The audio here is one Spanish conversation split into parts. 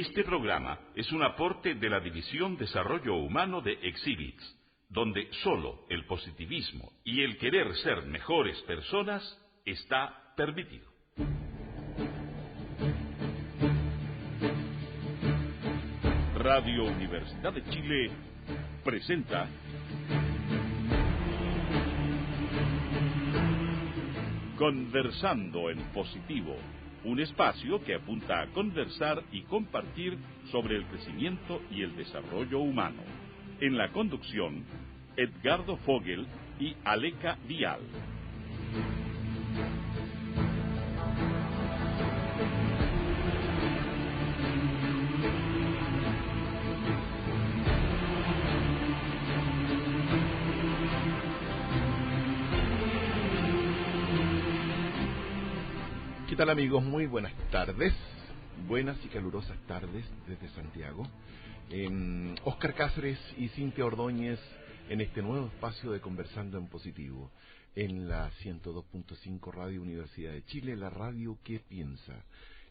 Este programa es un aporte de la División Desarrollo Humano de Exhibits, donde solo el positivismo y el querer ser mejores personas está permitido. Radio Universidad de Chile presenta Conversando en Positivo, un espacio que apunta a conversar y compartir sobre el crecimiento y el desarrollo humano. En la conducción, Edgardo Fogel y Aleca Vial. ¿Qué tal, amigos? Muy buenas tardes, buenas y calurosas tardes desde Santiago. Óscar Cáceres y Cintia Ordóñez en este nuevo espacio de Conversando en Positivo, en la 102.5 Radio Universidad de Chile, la radio que piensa.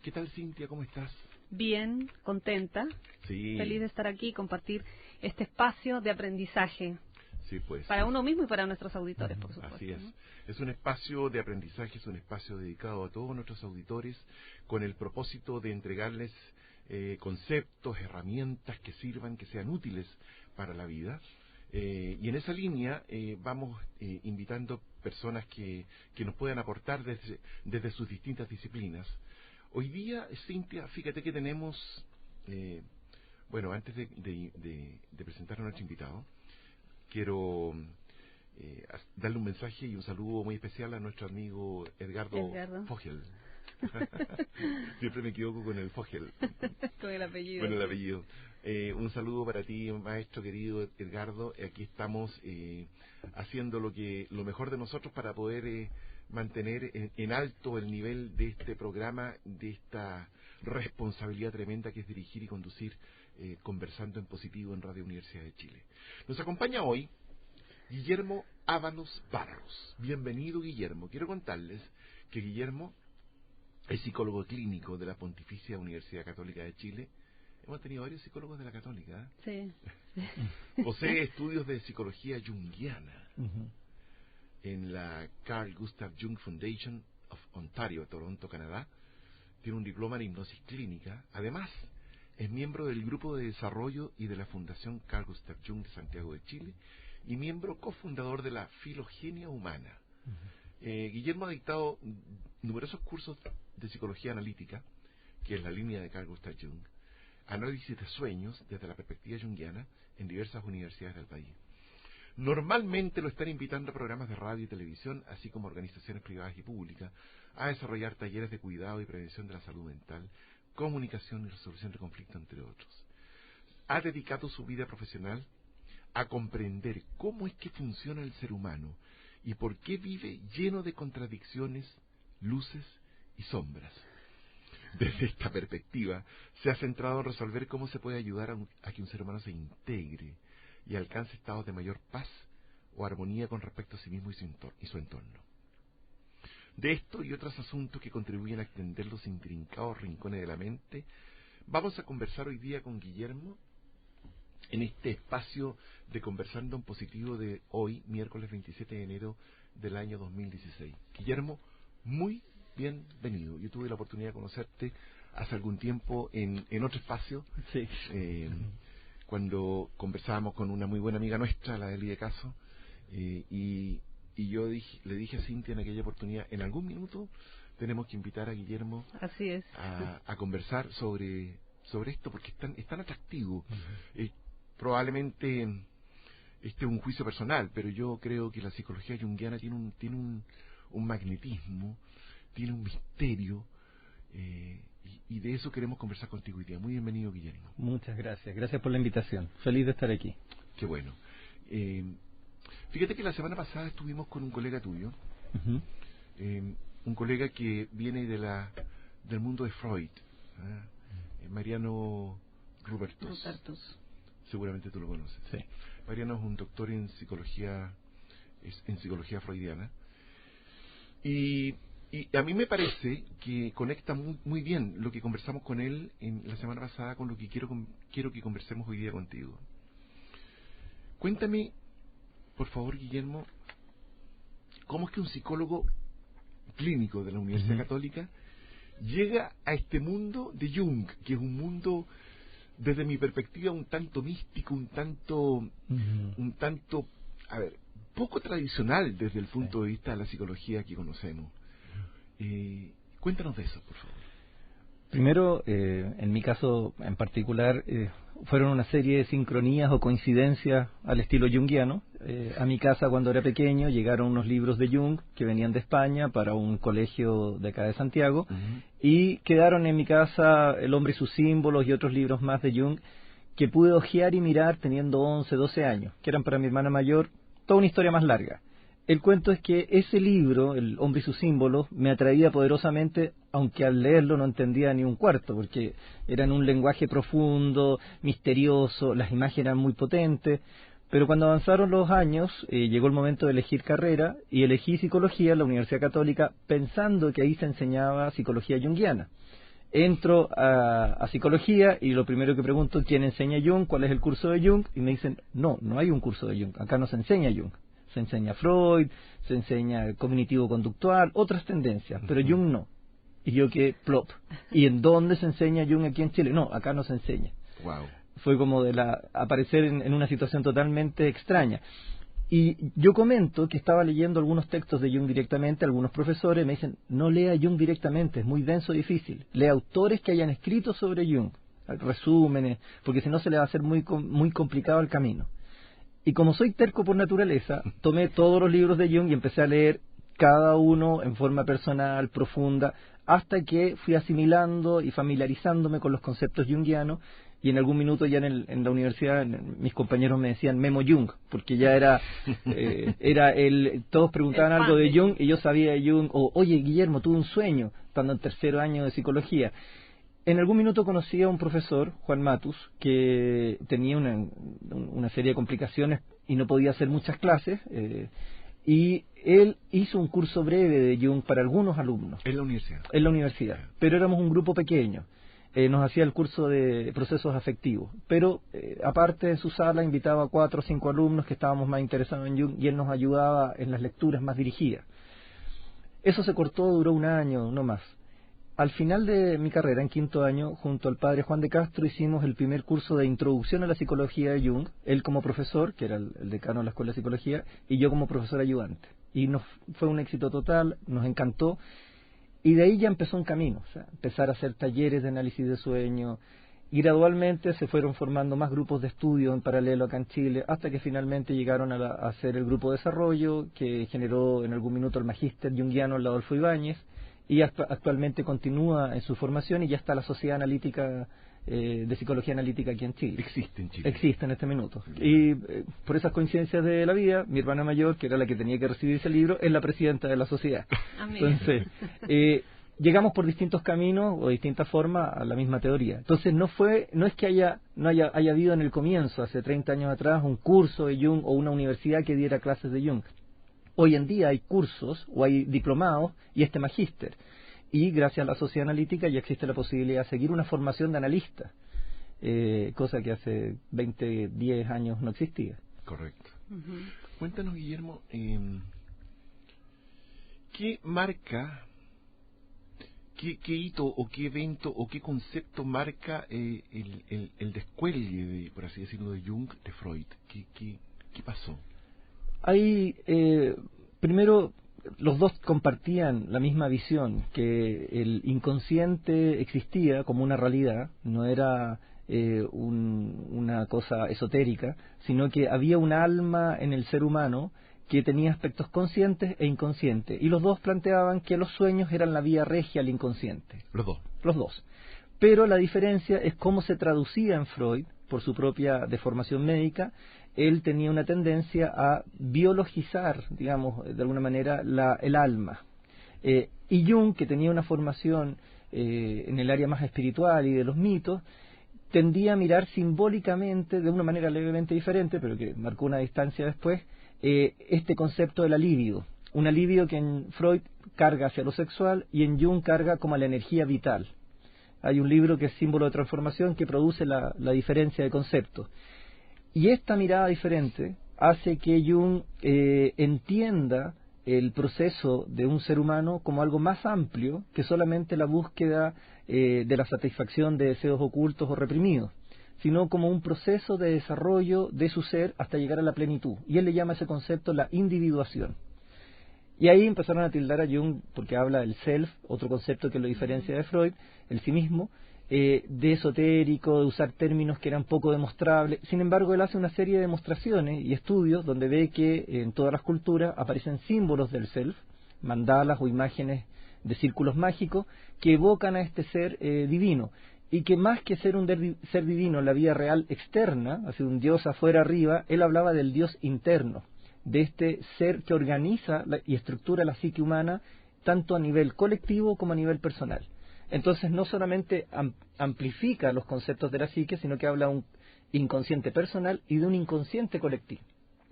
¿Qué tal, Cintia? ¿Cómo estás? Bien, contenta, Sí. Feliz de estar aquí y compartir este espacio de aprendizaje. Sí, pues. Para uno mismo y para nuestros auditores, por supuesto. Así es. ¿No? Es un espacio de aprendizaje, es un espacio dedicado a todos nuestros auditores con el propósito de entregarles conceptos, herramientas que sirvan, que sean útiles para la vida. Y en esa línea vamos invitando personas que nos puedan aportar desde sus distintas disciplinas. Hoy día, Cintia, fíjate que tenemos, bueno, antes de presentar a nuestro invitado, quiero darle un mensaje y un saludo muy especial a nuestro amigo Edgardo Fogel. Siempre me equivoco con el Fogel. Con el apellido. Con el apellido. Un saludo para ti, maestro querido Edgardo. Aquí estamos haciendo lo mejor de nosotros para poder mantener en alto el nivel de este programa, de esta responsabilidad tremenda que es dirigir y conducir Conversando en Positivo en Radio Universidad de Chile. Nos acompaña hoy Guillermo Ábalos Barros. Bienvenido, Guillermo. Quiero contarles que Guillermo es psicólogo clínico de la Pontificia Universidad Católica de Chile. Hemos tenido varios psicólogos de la Católica. Sí. Posee estudios de psicología junguiana en la Carl Gustav Jung Foundation of Ontario, Toronto, Canadá. Tiene un diploma en hipnosis clínica. Además, es miembro del Grupo de Desarrollo y de la Fundación Carl Gustav Jung de Santiago de Chile y miembro cofundador de la Filogenia Humana. Guillermo ha dictado numerosos cursos de psicología analítica, que es la línea de Carl Gustav Jung, análisis de sueños desde la perspectiva junguiana en diversas universidades del país. Normalmente lo están invitando a programas de radio y televisión, así como organizaciones privadas y públicas, a desarrollar talleres de cuidado y prevención de la salud mental, comunicación y resolución de conflictos, entre otros. Ha dedicado su vida profesional a comprender cómo es que funciona el ser humano y por qué vive lleno de contradicciones, luces y sombras. Desde esta perspectiva, se ha centrado en resolver cómo se puede ayudar a que un ser humano se integre y alcance estados de mayor paz o armonía con respecto a sí mismo y su entorno. De esto y otros asuntos que contribuyen a extender los intrincados rincones de la mente, vamos a conversar hoy día con Guillermo en este espacio de Conversando en Positivo de hoy, miércoles 27 de enero del año 2016. Guillermo, muy bienvenido. Yo tuve la oportunidad de conocerte hace algún tiempo en otro espacio, sí. Cuando conversábamos con una muy buena amiga nuestra, la Eli de Caso, y yo le dije a Cintia en aquella oportunidad, en algún minuto tenemos que invitar a Guillermo Así es. a conversar sobre esto, porque es tan atractivo. Probablemente este es un juicio personal, pero yo creo que la psicología junguiana tiene un magnetismo, tiene un misterio, y de eso queremos conversar contigo hoy día. Muy bienvenido, Guillermo. Muchas gracias. Gracias por la invitación. Feliz de estar aquí. Qué bueno. Fíjate que la semana pasada estuvimos con un colega tuyo, un colega que viene del mundo de Freud, Mariano Rupertus. Seguramente tú lo conoces. Sí. Mariano es un doctor en psicología freudiana. Y Y a mí me parece que conecta muy bien lo que conversamos con él en la semana pasada con lo que quiero que conversemos hoy día contigo. Cuéntame, por favor, Guillermo, ¿cómo es que un psicólogo clínico de la Universidad Católica llega a este mundo de Jung, que es un mundo, desde mi perspectiva, un tanto místico, un tanto, a ver, poco tradicional desde el punto de vista de la psicología que conocemos? Cuéntanos de eso, por favor. Primero, en mi caso en particular, fueron una serie de sincronías o coincidencias al estilo junguiano. A mi casa, cuando era pequeño, llegaron unos libros de Jung que venían de España para un colegio de acá de Santiago, y quedaron en mi casa El hombre y sus símbolos y otros libros más de Jung que pude hojear y mirar teniendo 11, 12 años, que eran para mi hermana mayor toda una historia más larga. El cuento es que ese libro, El hombre y sus símbolos, me atraía poderosamente, aunque al leerlo no entendía ni un cuarto, porque era en un lenguaje profundo, misterioso, las imágenes eran muy potentes. Pero cuando avanzaron los años, llegó el momento de elegir carrera, y elegí psicología en la Universidad Católica pensando que ahí se enseñaba psicología junguiana. Entro a psicología y lo primero que pregunto, ¿quién enseña Jung? ¿Cuál es el curso de Jung? Y me dicen, no hay un curso de Jung, acá no se enseña Jung. Se enseña Freud, se enseña cognitivo-conductual, otras tendencias, pero Jung no. Y yo que plop. ¿Y en dónde se enseña Jung aquí en Chile? No, acá no se enseña. Wow. Fue como aparecer en una situación totalmente extraña. Y yo comento que estaba leyendo algunos textos de Jung directamente, algunos profesores me dicen, no lea Jung directamente, es muy denso y difícil. Lea autores que hayan escrito sobre Jung, resúmenes, porque si no se le va a hacer muy complicado el camino. Y como soy terco por naturaleza, tomé todos los libros de Jung y empecé a leer cada uno en forma personal, profunda, hasta que fui asimilando y familiarizándome con los conceptos junguianos, y en algún minuto ya en la universidad mis compañeros me decían Memo Jung, porque ya todos preguntaban algo de Jung y yo sabía de Jung, o oye Guillermo, tuve un sueño, estando en tercer año de psicología. En algún minuto conocí a un profesor, Juan Matus, que tenía una serie de complicaciones y no podía hacer muchas clases, y él hizo un curso breve de Jung para algunos alumnos. ¿En la universidad? En la universidad, pero éramos un grupo pequeño. Nos hacía el curso de procesos afectivos, pero aparte en su sala invitaba a 4 o 5 alumnos que estábamos más interesados en Jung, y él nos ayudaba en las lecturas más dirigidas. Eso se cortó, duró un año, no más. Al final de mi carrera, en quinto año, junto al padre Juan de Castro, hicimos el primer curso de introducción a la psicología de Jung, él como profesor, que era el decano de la Escuela de Psicología, y yo como profesor ayudante. Y fue un éxito total, nos encantó, y de ahí ya empezó un camino, o sea, empezar a hacer talleres de análisis de sueño, y gradualmente se fueron formando más grupos de estudio en paralelo acá en Chile, hasta que finalmente llegaron a hacer el grupo de desarrollo, que generó en algún minuto el magíster junguiano Adolfo Ibáñez, y actualmente continúa en su formación, y ya está la Sociedad Analítica de Psicología Analítica aquí en Chile. Existe en Chile. Existe en este minuto. Y por esas coincidencias de la vida, mi hermana mayor, que era la que tenía que recibir ese libro, es la presidenta de la sociedad. Entonces, llegamos por distintos caminos o distintas formas a la misma teoría. Entonces no es que haya habido en el comienzo, hace 30 años atrás, un curso de Jung o una universidad que diera clases de Jung. Hoy en día hay cursos o hay diplomados y este magíster. Y gracias a la sociedad analítica ya existe la posibilidad de seguir una formación de analista, cosa que hace 10 años no existía. Correcto. Cuéntanos, Guillermo, ¿qué marca, qué hito o qué evento o qué concepto marca el descuelgue, por así decirlo, de Jung de Freud? ¿Qué pasó? Hay, primero, los dos compartían la misma visión, que el inconsciente existía como una realidad, no era una cosa esotérica, sino que había un alma en el ser humano que tenía aspectos conscientes e inconscientes, y los dos planteaban que los sueños eran la vía regia al inconsciente. Los dos. Pero la diferencia es cómo se traducía en Freud, por su propia deformación médica. Él tenía una tendencia a biologizar, digamos, de alguna manera, el alma. Y Jung, que tenía una formación en el área más espiritual y de los mitos, tendía a mirar simbólicamente, de una manera levemente diferente, pero que marcó una distancia después, este concepto de la libido, Un alivio que en Freud carga hacia lo sexual y en Jung carga como a la energía vital. Hay un libro que es Símbolo de Transformación que produce la diferencia de conceptos. Y esta mirada diferente hace que Jung entienda el proceso de un ser humano como algo más amplio que solamente la búsqueda de la satisfacción de deseos ocultos o reprimidos, sino como un proceso de desarrollo de su ser hasta llegar a la plenitud. Y él le llama a ese concepto la individuación. Y ahí empezaron a tildar a Jung, porque habla del self, otro concepto que lo diferencia de Freud, el sí mismo, de esotérico, de usar términos que eran poco demostrables. Sin embargo, él hace una serie de demostraciones y estudios donde ve que en todas las culturas aparecen símbolos del self, mandalas o imágenes de círculos mágicos que evocan a este ser divino, y que más que ser un ser divino en la vida real externa, así un dios afuera arriba, él hablaba del dios interno, de este ser que organiza y estructura la psique humana tanto a nivel colectivo como a nivel personal. Entonces no solamente amplifica los conceptos de la psique, sino que habla de un inconsciente personal y de un inconsciente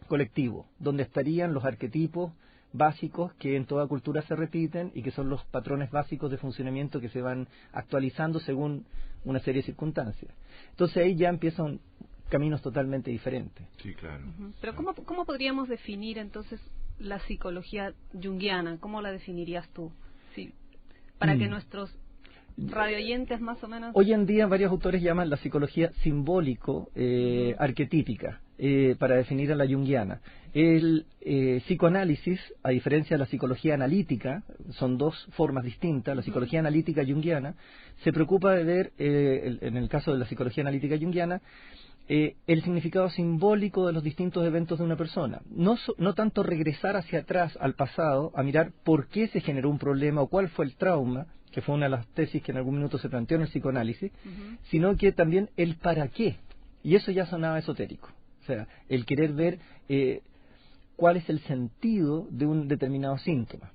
colectivo, donde estarían los arquetipos básicos que en toda cultura se repiten y que son los patrones básicos de funcionamiento que se van actualizando según una serie de circunstancias. Entonces ahí ya empiezan caminos totalmente diferentes. Sí, claro. Pero ¿cómo podríamos definir entonces la psicología junguiana? ¿Cómo la definirías tú? Sí, para que nuestros radioyentes más o menos... Hoy en día varios autores llaman la psicología simbólico arquetípica para definir a la junguiana. El psicoanálisis, a diferencia de la psicología analítica, son dos formas distintas. La psicología analítica junguiana se preocupa de ver, en el caso de la psicología analítica junguiana, el significado simbólico de los distintos eventos de una persona. No tanto regresar hacia atrás al pasado a mirar por qué se generó un problema o cuál fue el trauma, que fue una de las tesis que en algún minuto se planteó en el psicoanálisis, sino que también el para qué. Y eso ya sonaba esotérico. O sea, el querer ver cuál es el sentido de un determinado síntoma.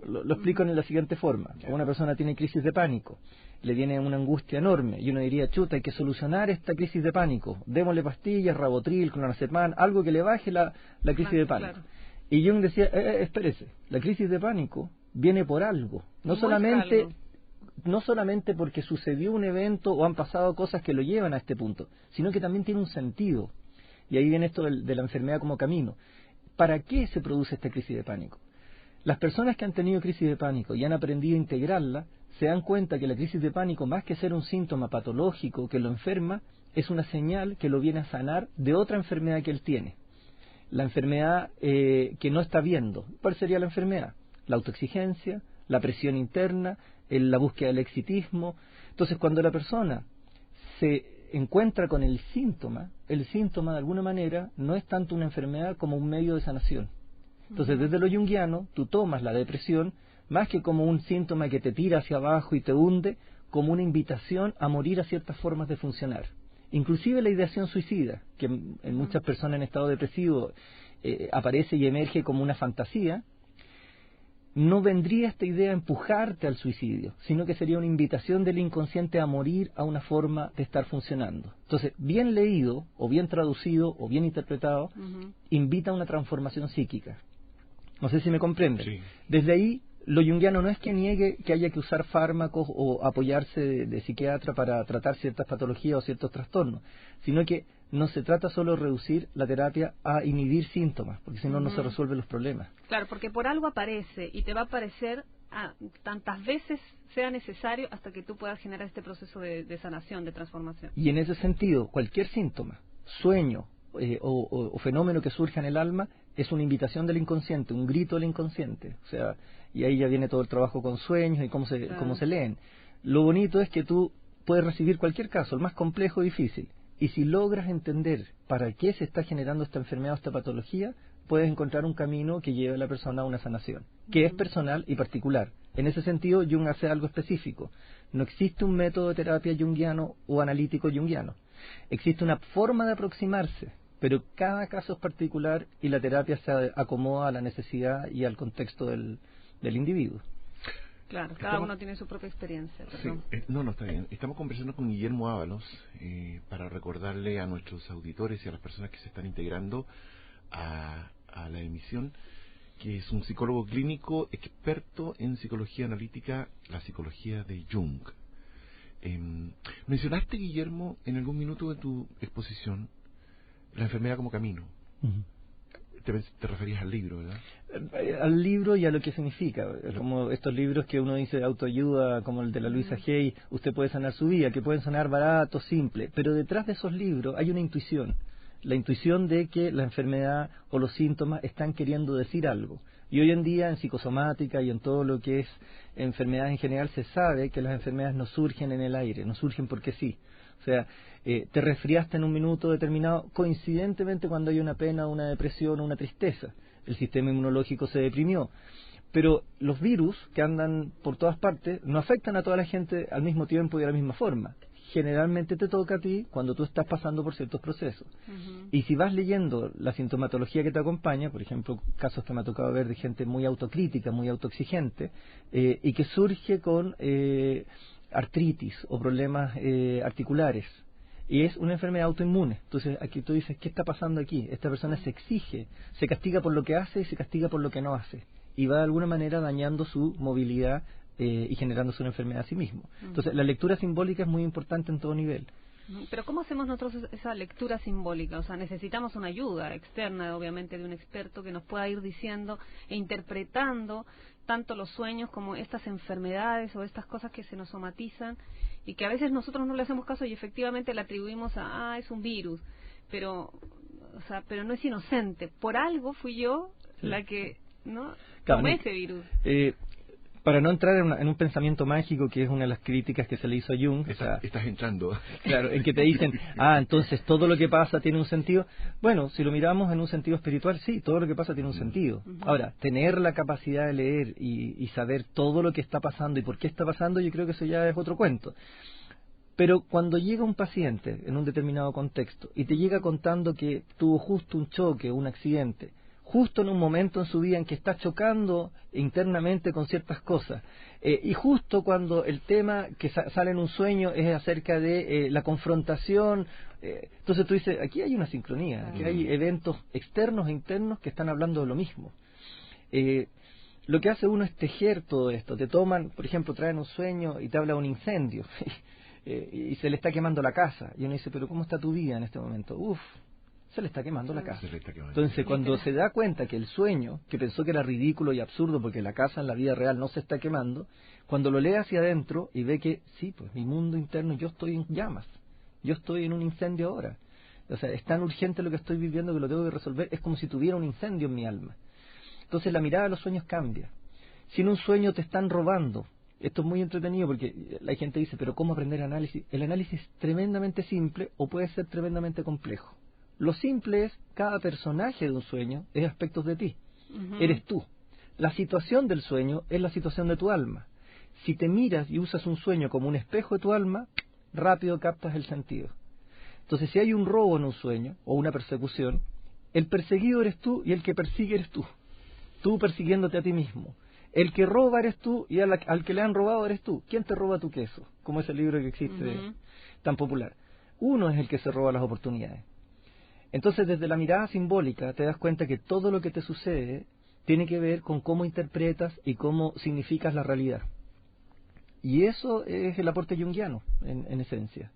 Lo explico en la siguiente forma. Una persona tiene crisis de pánico, le viene una angustia enorme, y uno diría, chuta, hay que solucionar esta crisis de pánico, démosle pastillas, Rabotril, clonazepam, algo que le baje la crisis de pánico. Claro. Y Jung decía, espérese, la crisis de pánico viene por algo, no solamente porque sucedió un evento o han pasado cosas que lo llevan a este punto, sino que también tiene un sentido. Y ahí viene esto de la enfermedad como camino. ¿Para qué se produce esta crisis de pánico? Las personas que han tenido crisis de pánico y han aprendido a integrarla, se dan cuenta que la crisis de pánico, más que ser un síntoma patológico que lo enferma, es una señal que lo viene a sanar de otra enfermedad que él tiene. La enfermedad que no está viendo. ¿Cuál sería la enfermedad? La autoexigencia, la presión interna, la búsqueda del exitismo. Entonces, cuando la persona se encuentra con el síntoma de alguna manera no es tanto una enfermedad como un medio de sanación. Entonces, desde lo junguiano, tú tomas la depresión más que como un síntoma que te tira hacia abajo y te hunde, como una invitación a morir a ciertas formas de funcionar. Inclusive la ideación suicida, que en muchas personas en estado depresivo aparece y emerge como una fantasía, no vendría esta idea a empujarte al suicidio, sino que sería una invitación del inconsciente a morir a una forma de estar funcionando. Entonces, bien leído, o bien traducido, o bien interpretado, invita a una transformación psíquica. No sé si me comprenden. Sí. Desde ahí, lo junguiano no es que niegue que haya que usar fármacos o apoyarse de psiquiatra para tratar ciertas patologías o ciertos trastornos, sino que no se trata solo de reducir la terapia a inhibir síntomas, porque si no, no se resuelven los problemas. Claro, porque por algo aparece y te va a aparecer tantas veces sea necesario hasta que tú puedas generar este proceso de sanación, de transformación. Y en ese sentido, cualquier síntoma, sueño o fenómeno que surja en el alma es una invitación del inconsciente, un grito del inconsciente. O sea, y ahí ya viene todo el trabajo con sueños y cómo se leen. Lo bonito es que tú puedes recibir cualquier caso, el más complejo o difícil, y si logras entender para qué se está generando esta enfermedad o esta patología, puedes encontrar un camino que lleve a la persona a una sanación, que es personal y particular. En ese sentido, Jung hace algo específico. No existe un método de terapia junguiano o analítico junguiano. Existe una forma de aproximarse, pero cada caso es particular y la terapia se acomoda a la necesidad y al contexto del individuo. Claro, cada uno tiene su propia experiencia. Sí, no, está bien. Estamos conversando con Guillermo Ábalos para recordarle a nuestros auditores y a las personas que se están integrando a la emisión que es un psicólogo clínico experto en psicología analítica, la psicología de Jung. Mencionaste, Guillermo, en algún minuto de tu exposición, la enfermedad como camino. Te referías al libro, ¿verdad? Al libro y a lo que significa, como estos libros que uno dice de autoayuda, como el de la Luisa Hay, usted puede sanar su vida, que pueden sonar baratos, simples, pero detrás de esos libros hay una intuición, la intuición de que la enfermedad o los síntomas están queriendo decir algo. Y hoy en día en psicosomática y en todo lo que es enfermedades en general se sabe que las enfermedades no surgen en el aire, no surgen porque sí. O sea, te resfriaste en un minuto determinado, coincidentemente cuando hay una pena, una depresión o una tristeza. El sistema inmunológico se deprimió. Pero los virus que andan por todas partes no afectan a toda la gente al mismo tiempo y de la misma forma. Generalmente te toca a ti cuando tú estás pasando por ciertos procesos. Y si vas leyendo la sintomatología que te acompaña, por ejemplo, casos que me ha tocado ver de gente muy autocrítica, muy autoexigente, y que surge con artritis o problemas articulares, y es una enfermedad autoinmune. Entonces aquí tú dices, ¿qué está pasando aquí? Esta persona se exige, se castiga por lo que hace y se castiga por lo que no hace, y va de alguna manera dañando su movilidad y generándose una enfermedad a sí mismo. Entonces la lectura simbólica es muy importante en todo nivel. Pero ¿cómo hacemos nosotros esa lectura simbólica? O sea, necesitamos una ayuda externa, obviamente, de un experto que nos pueda ir diciendo e interpretando tanto los sueños como estas enfermedades o estas cosas que se nos somatizan y que a veces nosotros no le hacemos caso y efectivamente le atribuimos a, es un virus, pero no es inocente. Por algo fui yo la que, ¿no? Tomé ese virus. Para no entrar en un pensamiento mágico, que es una de las críticas que se le hizo a Jung. Estás entrando. Claro, en que te dicen, entonces todo lo que pasa tiene un sentido. Bueno, si lo miramos en un sentido espiritual, sí, todo lo que pasa tiene un sentido. Ahora, tener la capacidad de leer y saber todo lo que está pasando y por qué está pasando, yo creo que eso ya es otro cuento. Pero cuando llega un paciente en un determinado contexto y te llega contando que tuvo justo un choque, un accidente, justo en un momento en su vida en que está chocando internamente con ciertas cosas, y justo cuando el tema que sale en un sueño es acerca de la confrontación, entonces tú dices, aquí hay una sincronía, aquí hay eventos externos e internos que están hablando de lo mismo. Lo que hace uno es tejer todo esto. Te toman, por ejemplo, traen un sueño y te habla de un incendio y se le está quemando la casa, y uno dice, pero ¿cómo está tu vida en este momento? Se le está quemando la casa. Entonces, cuando se da cuenta que el sueño, que pensó que era ridículo y absurdo porque la casa en la vida real no se está quemando, cuando lo lee hacia adentro y ve que, sí, pues mi mundo interno, yo estoy en llamas, yo estoy en un incendio ahora. O sea, es tan urgente lo que estoy viviendo que lo tengo que resolver, es como si tuviera un incendio en mi alma. Entonces la mirada a los sueños cambia. Si en un sueño te están robando, esto es muy entretenido porque la gente dice, pero ¿cómo aprender análisis? El análisis es tremendamente simple o puede ser tremendamente complejo. Lo simple es, cada personaje de un sueño es aspectos de ti. Eres tú. La situación del sueño es la situación de tu alma. Si te miras y usas un sueño como un espejo de tu alma, rápido captas el sentido. Entonces, si hay un robo en un sueño o una persecución, el perseguido eres tú y el que persigue eres tú. Tú persiguiéndote a ti mismo. El que roba eres tú y al que le han robado eres tú. ¿Quién te roba tu queso? Como ese libro que existe tan popular. Uno es el que se roba las oportunidades. Entonces, desde la mirada simbólica, te das cuenta que todo lo que te sucede tiene que ver con cómo interpretas y cómo significas la realidad. Y eso es el aporte junguiano, en esencia.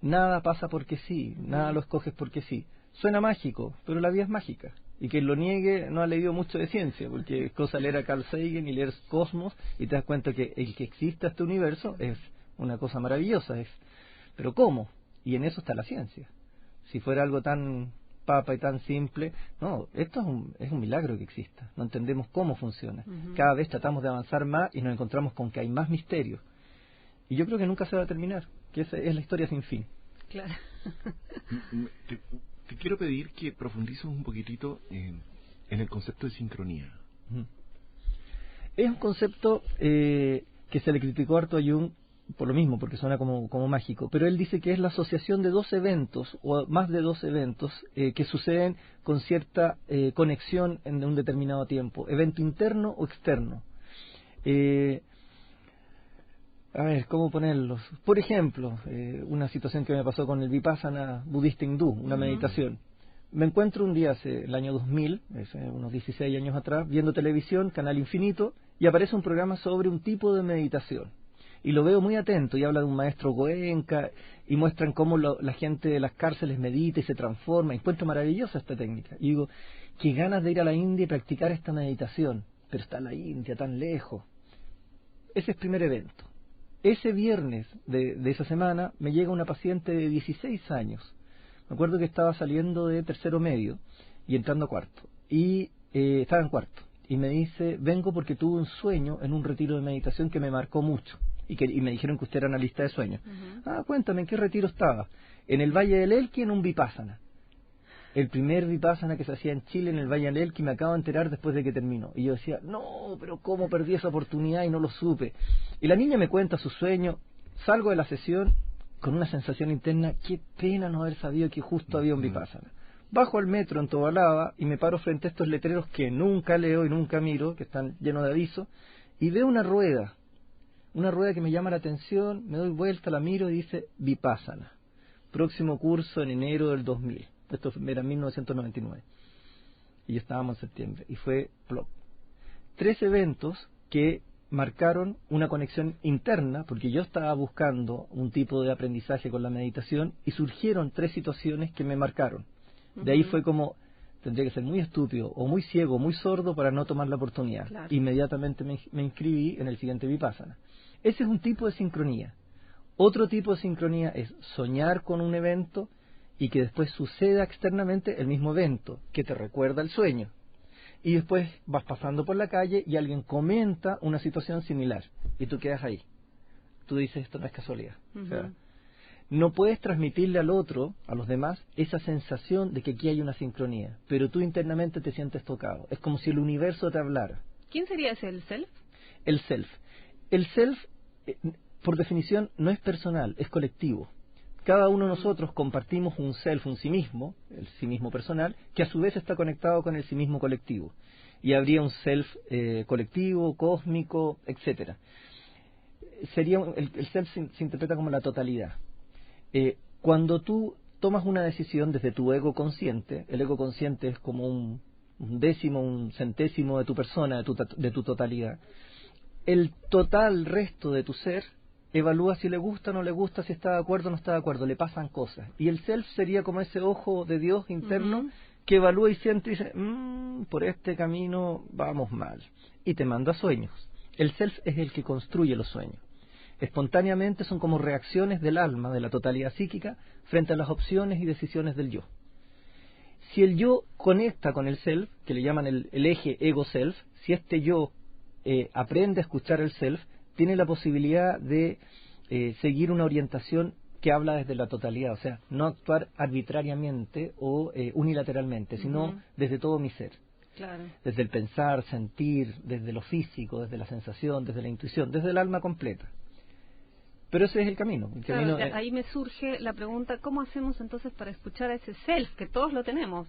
Nada pasa porque sí, nada lo escoges porque sí. Suena mágico, pero la vida es mágica. Y quien lo niegue no ha leído mucho de ciencia, porque es cosa leer a Carl Sagan y leer Cosmos, y te das cuenta que el que exista este universo es una cosa maravillosa. Pero ¿cómo? Y en eso está la ciencia. Si fuera algo tan papa y tan simple, no, esto es un milagro que exista. No entendemos cómo funciona. Cada vez tratamos de avanzar más y nos encontramos con que hay más misterios. Y yo creo que nunca se va a terminar, que esa es la historia sin fin. Claro. Te quiero pedir que profundices un poquitito en el concepto de sincronía. Es un concepto que se le criticó harto a Jung por lo mismo, porque suena como mágico, pero él dice que es la asociación de dos eventos, o más de dos eventos, que suceden con cierta conexión en un determinado tiempo, evento interno o externo. A ver, ¿cómo ponerlos? Por ejemplo, una situación que me pasó con el Vipassana budista hindú, una meditación. me encuentro un día hace el año 2000, unos 16 años atrás, viendo televisión, Canal Infinito, y aparece un programa sobre un tipo de meditación. Y lo veo muy atento, y habla de un maestro Goenka, y muestran cómo la gente de las cárceles medita y se transforma. Encuentro maravillosa esta técnica. Y digo, qué ganas de ir a la India y practicar esta meditación. Pero está la India tan lejos. Ese es el primer evento. Ese viernes de esa semana me llega una paciente de 16 años. Me acuerdo que estaba saliendo de tercero medio y entrando a cuarto. Y estaba en cuarto. Y me dice, vengo porque tuve un sueño en un retiro de meditación que me marcó mucho. Y me dijeron que usted era analista de sueños. Cuéntame, ¿en qué retiro estaba? En el Valle del Elqui, en un Vipassana. El primer Vipassana que se hacía en Chile, en el Valle del Elqui, me acabo de enterar después de que terminó. Y yo decía, no, pero ¿cómo perdí esa oportunidad y no lo supe? Y la niña me cuenta su sueño, salgo de la sesión con una sensación interna, qué pena no haber sabido que justo había un Vipassana. Bajo al metro en Tobalaba y me paro frente a estos letreros que nunca leo y nunca miro, que están llenos de avisos, y veo una rueda que me llama la atención, me doy vuelta, la miro y dice Vipassana, próximo curso en enero del 2000. Esto era 1999. Y estábamos en septiembre. Y fue plop. 3 eventos que marcaron una conexión interna, porque yo estaba buscando un tipo de aprendizaje con la meditación, y surgieron 3 situaciones que me marcaron. De ahí fue como, tendría que ser muy estúpido, o muy ciego, o muy sordo para no tomar la oportunidad. Claro. Inmediatamente me inscribí en el siguiente Vipassana. Ese es un tipo de sincronía. Otro tipo de sincronía es soñar con un evento y que después suceda externamente el mismo evento, que te recuerda el sueño. Y después vas pasando por la calle y alguien comenta una situación similar, y tú quedas ahí. Tú dices, esto no es casualidad. O sea, no puedes transmitirle al otro, a los demás, esa sensación de que aquí hay una sincronía, pero tú internamente te sientes tocado. Es como si el universo te hablara. ¿Quién sería ese, el self? El self. El self, por definición, no es personal, es colectivo. Cada uno de nosotros compartimos un self, un sí mismo, el sí mismo personal, que a su vez está conectado con el sí mismo colectivo. Y habría un self colectivo, cósmico, etcétera. El self se interpreta como la totalidad. Cuando tú tomas una decisión desde tu ego consciente, el ego consciente es como un décimo, un centésimo de tu persona, de tu totalidad. El total resto de tu ser evalúa si le gusta o no le gusta, si está de acuerdo o no está de acuerdo, le pasan cosas. Y el self sería como ese ojo de Dios interno que evalúa y siente y dice, por este camino vamos mal. Y te manda sueños. El self es el que construye los sueños. Espontáneamente son como reacciones del alma, de la totalidad psíquica, frente a las opciones y decisiones del yo. Si el yo conecta con el self, que le llaman el eje ego-self, si este yo aprende a escuchar el self, tiene la posibilidad de seguir una orientación que habla desde la totalidad, o sea, no actuar arbitrariamente o unilateralmente, sino desde todo mi ser. Claro. Desde el pensar, sentir, desde lo físico, desde la sensación, desde la intuición, desde el alma completa. Pero ese es el camino. Claro, ahí me surge la pregunta, ¿cómo hacemos entonces para escuchar a ese self, que todos lo tenemos?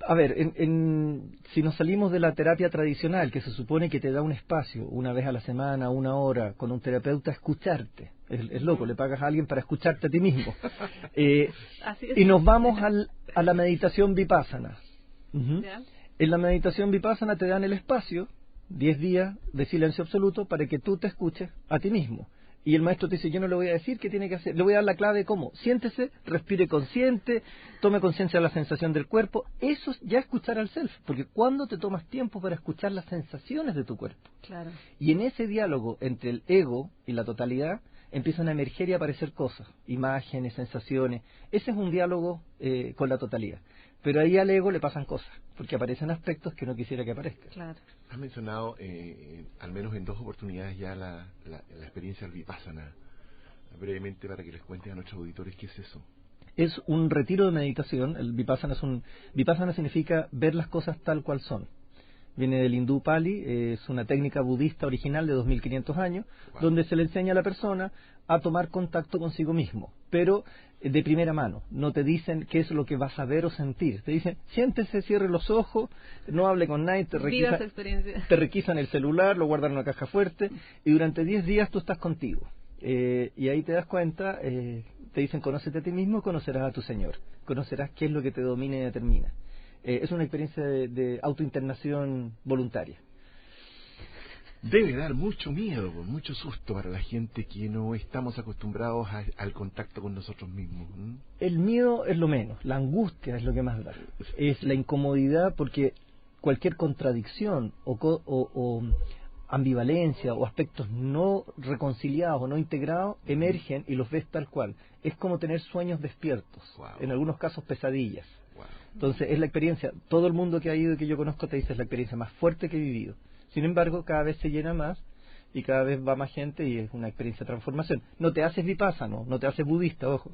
A ver, si nos salimos de la terapia tradicional, que se supone que te da un espacio, una vez a la semana, 1 hora, con un terapeuta, escucharte. Es loco, le pagas a alguien para escucharte a ti mismo. Y nos vamos a la meditación Vipassana. En la meditación Vipassana te dan el espacio, 10 días de silencio absoluto, para que tú te escuches a ti mismo. Y el maestro te dice, yo no le voy a decir qué tiene que hacer, le voy a dar la clave de cómo. Siéntese, respire consciente, tome conciencia de la sensación del cuerpo. Eso es ya escuchar al self, porque cuando te tomas tiempo para escuchar las sensaciones de tu cuerpo. Claro. Y en ese diálogo entre el ego y la totalidad, empiezan a emerger y a aparecer cosas, imágenes, sensaciones. Ese es un diálogo con la totalidad. Pero ahí al ego le pasan cosas, porque aparecen aspectos que no quisiera que aparezcan. Claro. Has mencionado, al menos en 2 oportunidades ya, la experiencia del Vipassana. Brevemente, para que les cuentes a nuestros auditores qué es eso. Es un retiro de meditación. El Vipassana significa ver las cosas tal cual son. Viene del hindú Pali, es una técnica budista original de 2500 años, donde se le enseña a la persona a tomar contacto consigo mismo, pero de primera mano. No te dicen qué es lo que vas a ver o sentir. Te dicen, siéntese, cierre los ojos, no hable con nadie, te requisan el celular, lo guardan en una caja fuerte, y durante 10 días tú estás contigo. Y ahí te das cuenta, te dicen, conócete a ti mismo, conocerás a tu Señor, conocerás qué es lo que te domina y determina. Es una experiencia de autointernación voluntaria. Debe dar mucho miedo, mucho susto para la gente que no estamos acostumbrados al contacto con nosotros mismos. El miedo es lo menos, la angustia es lo que más da. Es la incomodidad, porque cualquier contradicción o ambivalencia o aspectos no reconciliados o no integrados emergen y los ves tal cual. Es como tener sueños despiertos, en algunos casos pesadillas. Entonces es la experiencia, todo el mundo que ha ido y que yo conozco te dice, es la experiencia más fuerte que he vivido. Sin embargo, cada vez se llena más y cada vez va más gente y es una experiencia de transformación. No te haces vipassano, no te haces budista, ojo.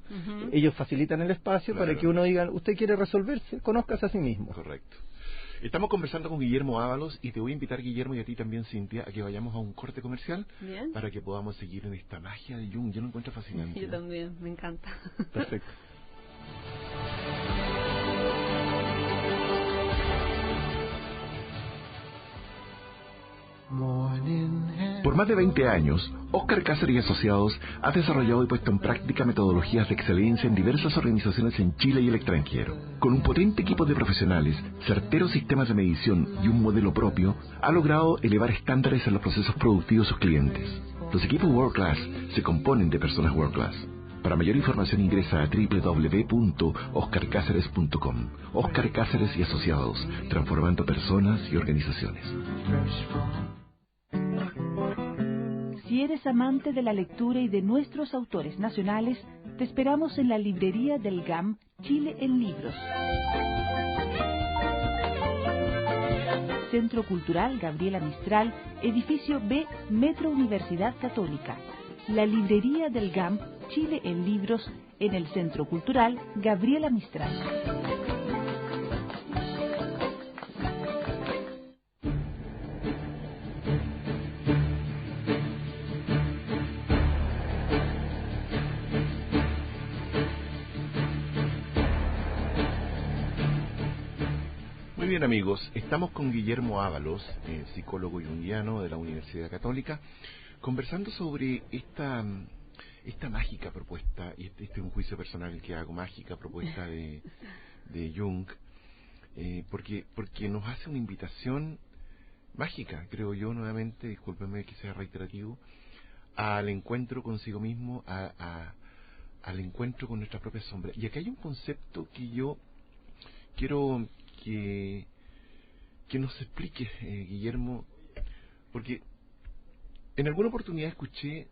Ellos facilitan el espacio para que uno diga, usted quiere resolverse, conózcase a sí mismo. Correcto. Estamos conversando con Guillermo Ábalos y te voy a invitar, Guillermo, y a ti también, Cintia, a que vayamos a un corte comercial. Bien. Para que podamos seguir en esta magia de Jung. Yo lo encuentro fascinante. Yo también, me encanta. Perfecto. Por más de 20 años, Óscar Cáceres y Asociados ha desarrollado y puesto en práctica metodologías de excelencia en diversas organizaciones en Chile y el extranjero. Con un potente equipo de profesionales, certeros sistemas de medición y un modelo propio, ha logrado elevar estándares en los procesos productivos de sus clientes. Los equipos World Class se componen de personas World Class. Para mayor información ingresa a www.oscarcaceres.com. Óscar Cáceres y Asociados, transformando personas y organizaciones. Si eres amante de la lectura y de nuestros autores nacionales, te esperamos en la librería del GAM, Chile en Libros. Centro Cultural Gabriela Mistral, edificio B, Metro Universidad Católica. La librería del GAM, Chile en Libros, en el Centro Cultural Gabriela Mistral. Muy bien, amigos, estamos con Guillermo Ábalos, psicólogo junguiano de la Universidad Católica, conversando sobre esta mágica propuesta, y este es un juicio personal que hago, mágica propuesta de Jung, porque nos hace una invitación mágica, creo yo, nuevamente, discúlpeme que sea reiterativo, al encuentro consigo mismo, al encuentro con nuestra propia sombra. Y aquí hay un concepto que yo quiero que nos explique, Guillermo, porque en alguna oportunidad escuché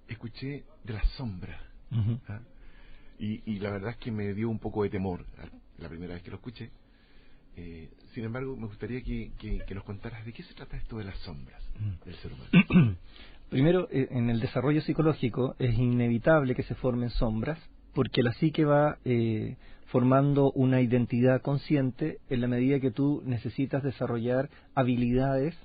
de la sombra, ¿ah? Y la verdad es que me dio un poco de temor la primera vez que lo escuché. Sin embargo, me gustaría que nos contaras de qué se trata esto de las sombras del ser humano. Primero, en el desarrollo psicológico es inevitable que se formen sombras, porque la psique va formando una identidad consciente en la medida que tú necesitas desarrollar habilidades,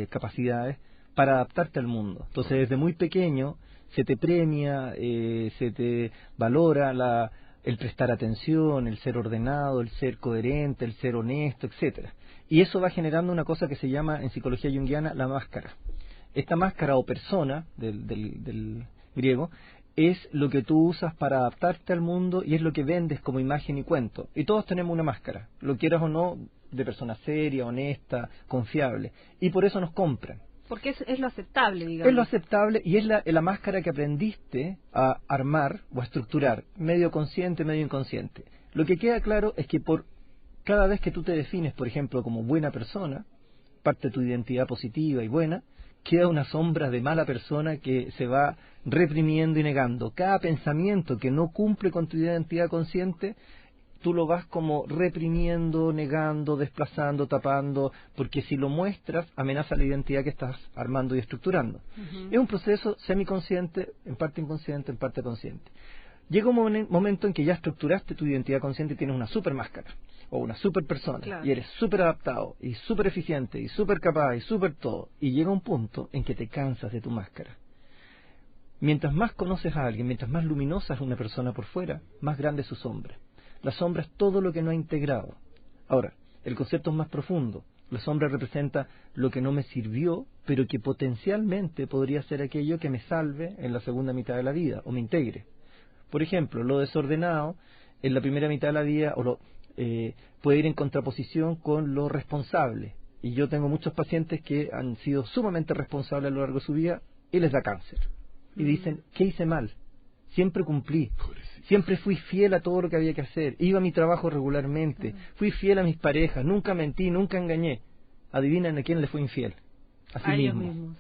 capacidades para adaptarte al mundo. Entonces, desde muy pequeño se te premia, se te valora el prestar atención, el ser ordenado, el ser coherente, el ser honesto, etcétera. Y eso va generando una cosa que se llama en psicología junguiana la máscara. Esta máscara o persona del griego es lo que tú usas para adaptarte al mundo y es lo que vendes como imagen y cuento. Y todos tenemos una máscara, lo quieras o no, de persona seria, honesta, confiable. Y por eso nos compran. Porque es lo aceptable, digamos. Es lo aceptable y es la máscara que aprendiste a armar o a estructurar, medio consciente, medio inconsciente. Lo que queda claro es que por cada vez que tú te defines, por ejemplo, como buena persona, parte de tu identidad positiva y buena, queda una sombra de mala persona que se va reprimiendo y negando. Cada pensamiento que no cumple con tu identidad consciente, tú lo vas como reprimiendo, negando, desplazando, tapando, porque si lo muestras, amenaza la identidad que estás armando y estructurando. Es un proceso semiconsciente, en parte inconsciente, en parte consciente. Llega un momento en que ya estructuraste tu identidad consciente y tienes una super máscara, o una super persona, claro, y eres súper adaptado, y súper eficiente, y súper capaz, y súper todo, y llega un punto en que te cansas de tu máscara. Mientras más conoces a alguien, mientras más luminosa es una persona por fuera, más grande es su sombra. La sombra es todo lo que no ha integrado. Ahora, el concepto es más profundo. La sombra representa lo que no me sirvió, pero que potencialmente podría ser aquello que me salve en la segunda mitad de la vida, o me integre. Por ejemplo, lo desordenado en la primera mitad de la vida puede ir en contraposición con lo responsable. Y yo tengo muchos pacientes que han sido sumamente responsables a lo largo de su vida y les da cáncer. Y dicen, ¿qué hice mal? Siempre cumplí. Siempre fui fiel a todo lo que había que hacer. Iba a mi trabajo regularmente. Fui fiel a mis parejas. Nunca mentí, nunca engañé. Adivinen a quién le fue infiel. A sí mismo.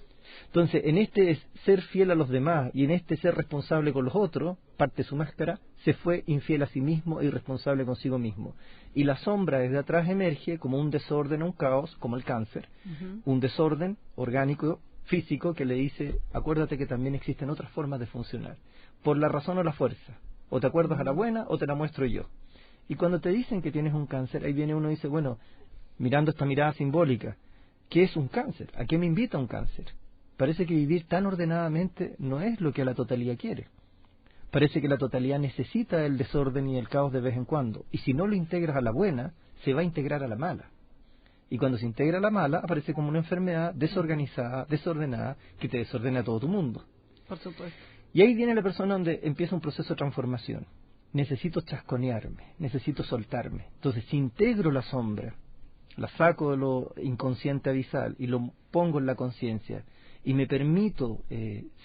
Entonces, en este ser fiel a los demás y en este ser responsable con los otros, parte de su máscara, se fue infiel a sí mismo e irresponsable consigo mismo. Y la sombra desde atrás emerge como un desorden, un caos, como el cáncer, un desorden orgánico, físico, que le dice, acuérdate que también existen otras formas de funcionar, por la razón o la fuerza. O te acuerdas a la buena o te la muestro yo. Y cuando te dicen que tienes un cáncer, ahí viene uno y dice, bueno, mirando esta mirada simbólica, ¿qué es un cáncer? ¿A qué me invita un cáncer? Parece que vivir tan ordenadamente no es lo que la totalidad quiere. Parece que la totalidad necesita el desorden y el caos de vez en cuando. Y si no lo integras a la buena, se va a integrar a la mala. Y cuando se integra a la mala, aparece como una enfermedad desorganizada, desordenada, que te desordena a todo tu mundo. Por supuesto. Y ahí viene la persona donde empieza un proceso de transformación. Necesito chasconearme, necesito soltarme. Entonces, si integro la sombra, la saco de lo inconsciente abisal y lo pongo en la conciencia, y me permito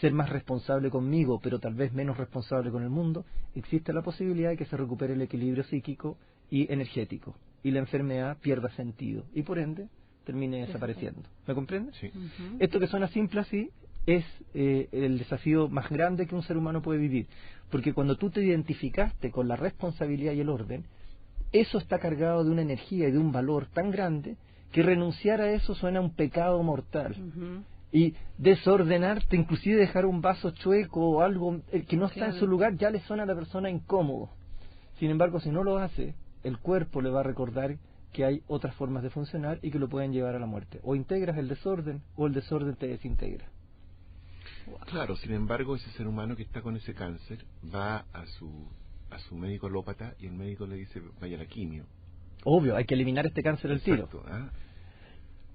ser más responsable conmigo, pero tal vez menos responsable con el mundo, existe la posibilidad de que se recupere el equilibrio psíquico y energético, y la enfermedad pierda sentido, y por ende termine desapareciendo. ¿Me comprendes? Sí. Esto que suena simple así, es el desafío más grande que un ser humano puede vivir, porque cuando tú te identificaste con la responsabilidad y el orden, eso está cargado de una energía y de un valor tan grande que renunciar a eso suena a un pecado mortal. Y desordenarte, inclusive dejar un vaso chueco o algo que no está en su lugar, ya le suena a la persona incómodo. Sin embargo, si no lo hace, el cuerpo le va a recordar que hay otras formas de funcionar y que lo pueden llevar a la muerte. O integras el desorden o el desorden te desintegra. Claro, sin embargo, ese ser humano que está con ese cáncer va a su médico alópata y el médico le dice, vaya a la quimio. Obvio, hay que eliminar este cáncer al tiro.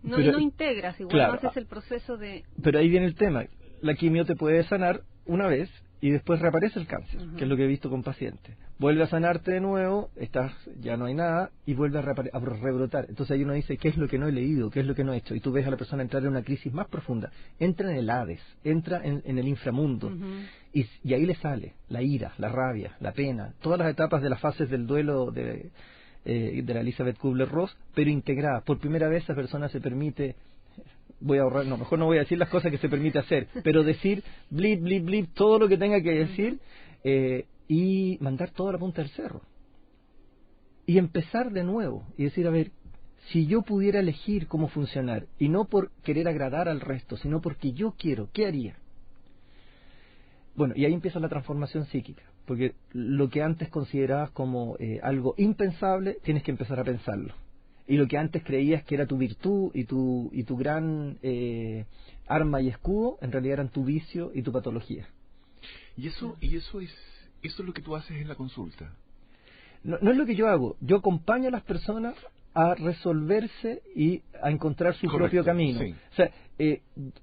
No, pero, no integras, igual claro, no haces el proceso de... Pero ahí viene el tema. La quimio te puede sanar una vez y después reaparece el cáncer, que es lo que he visto con pacientes. Vuelve a sanarte de nuevo, ya no hay nada, y vuelve a rebrotar. Entonces ahí uno dice, ¿qué es lo que no he leído? ¿Qué es lo que no he hecho? Y tú ves a la persona entrar en una crisis más profunda. Entra en el Hades, entra en el inframundo, y ahí le sale la ira, la rabia, la pena, todas las etapas de las fases del duelo de la Elizabeth Kubler-Ross, pero integrada. Por primera vez esa persona se permite, mejor no voy a decir las cosas que se permite hacer, pero decir blip, blip, blip, todo lo que tenga que decir, y mandar toda la punta del cerro. Y empezar de nuevo, y decir, a ver, si yo pudiera elegir cómo funcionar, y no por querer agradar al resto, sino porque yo quiero, ¿qué haría? Bueno, y ahí empieza la transformación psíquica, porque lo que antes considerabas como algo impensable, tienes que empezar a pensarlo. Y lo que antes creías que era tu virtud y tu gran arma y escudo, en realidad eran tu vicio y tu patología. Y eso es lo que tú haces en la consulta. No es lo que yo hago. Yo acompaño a las personas a resolverse y a encontrar su propio camino. Sí. O sea,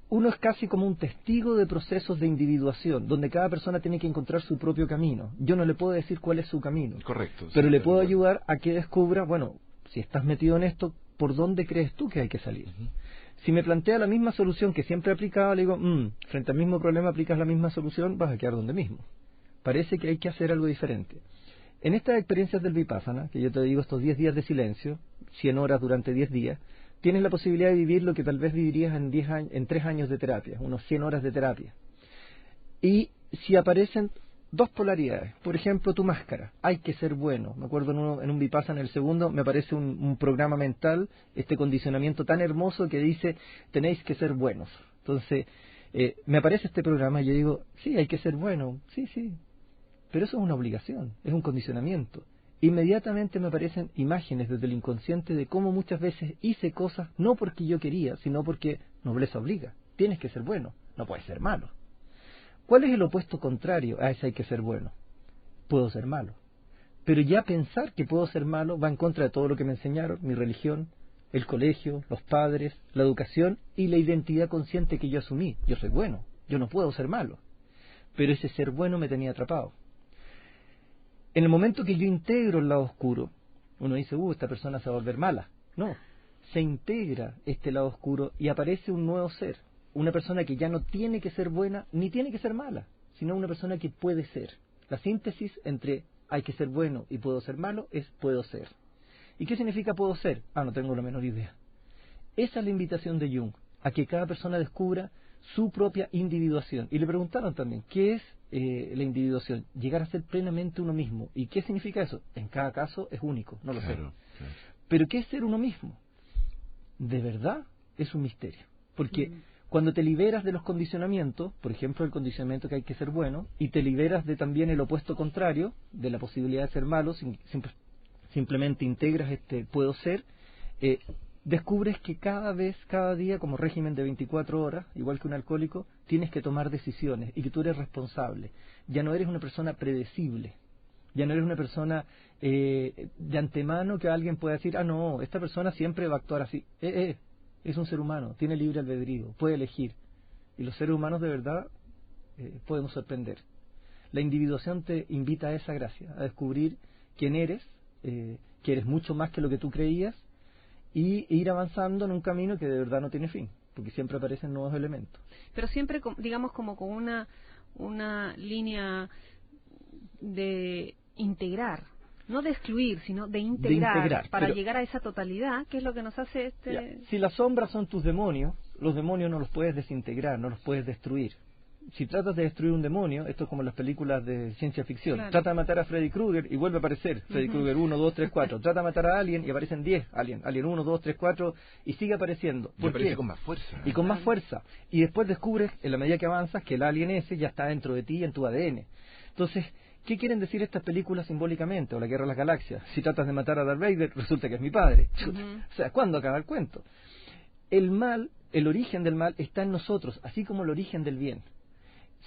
uno es casi como un testigo de procesos de individuación, donde cada persona tiene que encontrar su propio camino. Yo no le puedo decir cuál es su camino. Correcto. Pero le puedo ayudar a que descubra, bueno, si estás metido en esto, ¿por dónde crees tú que hay que salir? Si me plantea la misma solución que siempre he aplicado, le digo, frente al mismo problema aplicas la misma solución, vas a quedar donde mismo. Parece que hay que hacer algo diferente. En estas experiencias del Vipassana, que yo te digo, estos 10 días de silencio, 100 horas durante 10 días, tienes la posibilidad de vivir lo que tal vez vivirías en 3 años de terapia, unos 100 horas de terapia. Y si aparecen dos polaridades, por ejemplo, tu máscara, hay que ser bueno. Me acuerdo en un Vipassana, en el segundo, me aparece un programa mental, este condicionamiento tan hermoso que dice, tenéis que ser buenos. Entonces, me aparece este programa y yo digo, sí, hay que ser bueno, sí. Pero eso es una obligación, es un condicionamiento. Inmediatamente me aparecen imágenes desde el inconsciente de cómo muchas veces hice cosas no porque yo quería, sino porque nobleza obliga. Tienes que ser bueno, no puedes ser malo. ¿Cuál es el opuesto contrario a ese hay que ser bueno? Puedo ser malo. Pero ya pensar que puedo ser malo va en contra de todo lo que me enseñaron, mi religión, el colegio, los padres, la educación y la identidad consciente que yo asumí. Yo soy bueno, yo no puedo ser malo. Pero ese ser bueno me tenía atrapado. En el momento que yo integro el lado oscuro, uno dice, esta persona se va a volver mala. No, se integra este lado oscuro y aparece un nuevo ser. Una persona que ya no tiene que ser buena ni tiene que ser mala, sino una persona que puede ser. La síntesis entre hay que ser bueno y puedo ser malo es puedo ser. ¿Y qué significa puedo ser? No tengo la menor idea. Esa es la invitación de Jung, a que cada persona descubra su propia individuación. Y le preguntaron también, ¿qué es la individuación? Llegar a ser plenamente uno mismo. ¿Y qué significa eso? En cada caso es único, no lo sé. Claro. Pero ¿qué es ser uno mismo? De verdad es un misterio. Porque cuando te liberas de los condicionamientos, por ejemplo el condicionamiento que hay que ser bueno, y te liberas de también el opuesto contrario, de la posibilidad de ser malo, simplemente integras este puedo ser, descubres que cada día, como régimen de 24 horas, igual que un alcohólico, tienes que tomar decisiones y que tú eres responsable. Ya no eres una persona predecible. Ya no eres una persona de antemano que alguien pueda decir, no, esta persona siempre va a actuar así. Es un ser humano, tiene libre albedrío, puede elegir. Y los seres humanos de verdad podemos sorprender. La individuación te invita a esa gracia, a descubrir quién eres, que eres mucho más que lo que tú creías, y ir avanzando en un camino que de verdad no tiene fin, porque siempre aparecen nuevos elementos. Pero siempre, digamos, como con una línea de integrar, no de excluir, sino de integrar para llegar a esa totalidad, que es lo que nos hace Si las sombras son tus demonios, los demonios no los puedes desintegrar, no los puedes destruir. Si tratas de destruir un demonio, esto es como las películas de ciencia ficción. Claro. Trata de matar a Freddy Krueger y vuelve a aparecer Freddy Krueger 1, 2, 3, 4. Trata de matar a Alien y aparecen 10 Alien 1, 2, 3, 4 y sigue apareciendo. Y aparece con más fuerza. Y con más fuerza. Y después descubres, en la medida que avanzas, que el alien ese ya está dentro de ti, en tu ADN. Entonces, ¿qué quieren decir estas películas simbólicamente? O la Guerra de las Galaxias. Si tratas de matar a Darth Vader, resulta que es mi padre. O sea, ¿cuándo acaba el cuento? El mal, el origen del mal está en nosotros, así como el origen del bien.